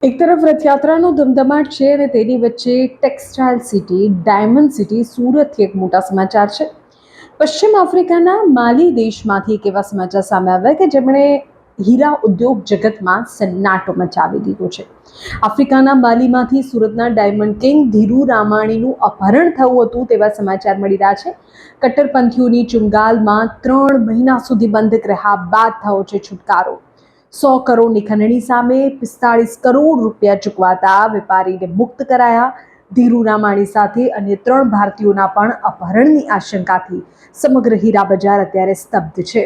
એક તરફ રથયાત્રાનો ધમધમાટ છે અને તેની વચ્ચે ટેક્સટાઇલ સિટી ડાયમંડ સિટી સુરતથી એક મોટા સમાચાર છે. પશ્ચિમ આફ્રિકાના માલી દેશમાંથી એક એવા સમાચાર સામે આવ્યા કે જેમણે હીરા ઉદ્યોગ જગતમાં સન્નાટો મચાવી દીધો છે. આફ્રિકાના માલીમાંથી સુરતના ડાયમંડ કિંગ ધીરુ રામાણીનું અપહરણ થયું હતું તેવા સમાચાર મળી રહ્યા છે. કટ્ટરપંથીઓની ચુંગાલમાં 3 મહિના સુધી બંધ રહ્યા બાદ થયો છે છુટકારો. 100 કરોડની ખંડણી સામે 45 કરોડ રૂપિયા ચૂકવાતા વેપારીને મુક્ત કરાયા. ધીરુ રામાણી સાથે અન્ય 3 ભારતીયોના પણ અપહરણની આશંકાથી સમગ્ર હીરા બજાર અત્યારે સ્તબ્ધ છે.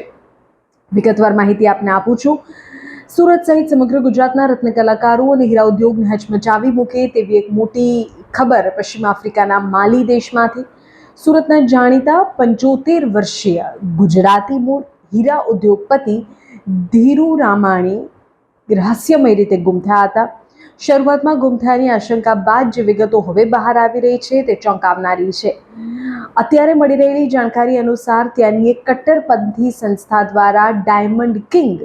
વિગતવાર માહિતી આપને આપું છું. સુરત સહિત સમગ્ર ગુજરાતના રત્ન કલાકારો અને હીરા ઉદ્યોગને હચમચાવી મૂકે તેવી એક મોટી ખબર પશ્ચિમ આફ્રિકાના માલી દેશમાંથી. સુરતના જાણીતા 75 વર્ષીય ગુજરાતી મૂળ હીરા ઉદ્યોગપતિ ધીરુ રામાણી રહસ્યમય રીતે ગુમ થયા હતા. શરૂઆતમાં ગુમ થયાની આશંકા બાદ જે વિગતો હવે બહાર આવી રહી છે તે ચોંકાવનારી છે. અત્યારે મળી રહેલી જાણકારી અનુસાર ત્યાંની એક કટ્ટરપંથી સંસ્થા દ્વારા ડાયમંડ કિંગ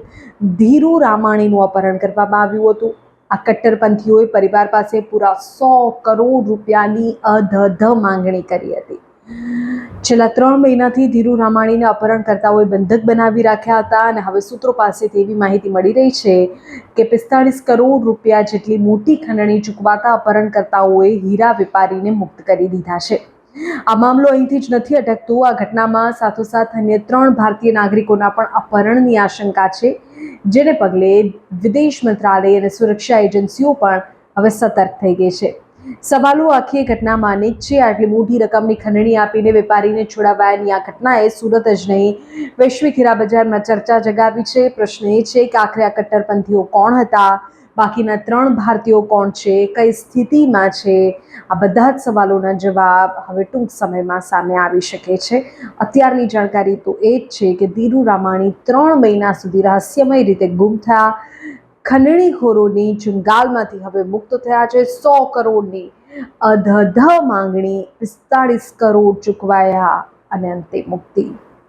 ધીરુ રામાણીનું અપહરણ કરવામાં આવ્યું હતું. આ કટ્ટરપંથીઓએ પરિવાર પાસે પૂરા 100 કરોડ રૂપિયાની અધધ માંગણી કરી હતી. છેલ્લા 3 મહિનાથી ધીરુ રામાણીને અપહરણકર્તાઓએ બંધક બનાવી રાખ્યા હતા અને હવે સૂત્રો પાસેથી એવી માહિતી મળી રહી છે કે 45 કરોડ રૂપિયા જેટલી મોટી ખંડણી ચૂકવાતા અપહરણકર્તાઓએ હીરા વેપારીને મુક્ત કરી દીધા છે. આ મામલો અહીંથી જ નથી અટકતો. આ ઘટનામાં સાથોસાથ અન્ય 3 ભારતીય નાગરિકોના પણ અપહરણની આશંકા છે, જેને પગલે વિદેશ મંત્રાલય અને સુરક્ષા એજન્સીઓ પણ હવે સતર્ક થઈ ગઈ છે. સવાલો આખી ઘટનામાં અનેક છે. આટલી મોટી રકમની ખંડણી આપીને વેપારીને છોડાવાયાની આ ઘટનાએ સુરત જ નહીં વૈશ્વિક હીરા બજારમાં ચર્ચા જગાવી છે. પ્રશ્ન એ છે કે આખરે આ કટ્ટરપંથીઓ કોણ હતા, બાકીના 3 ભારતીયો કોણ છે, કઈ સ્થિતિમાં છે? આ બધા જ સવાલોના જવાબ હવે ટૂંક સમયમાં સામે આવી શકે છે. અત્યારની જાણકારી તો એ જ છે કે ધીરુ રામાણી 3 મહિના સુધી રહસ્યમય રીતે ગુમ થયા. ખંડણીખોરોની ચુંગાલમાંથી હવે મુક્ત થયા છે. 100 કરોડની અધધ માંગણી, 45 કરોડ ચૂકવાયા અને અંતે મુક્તિ.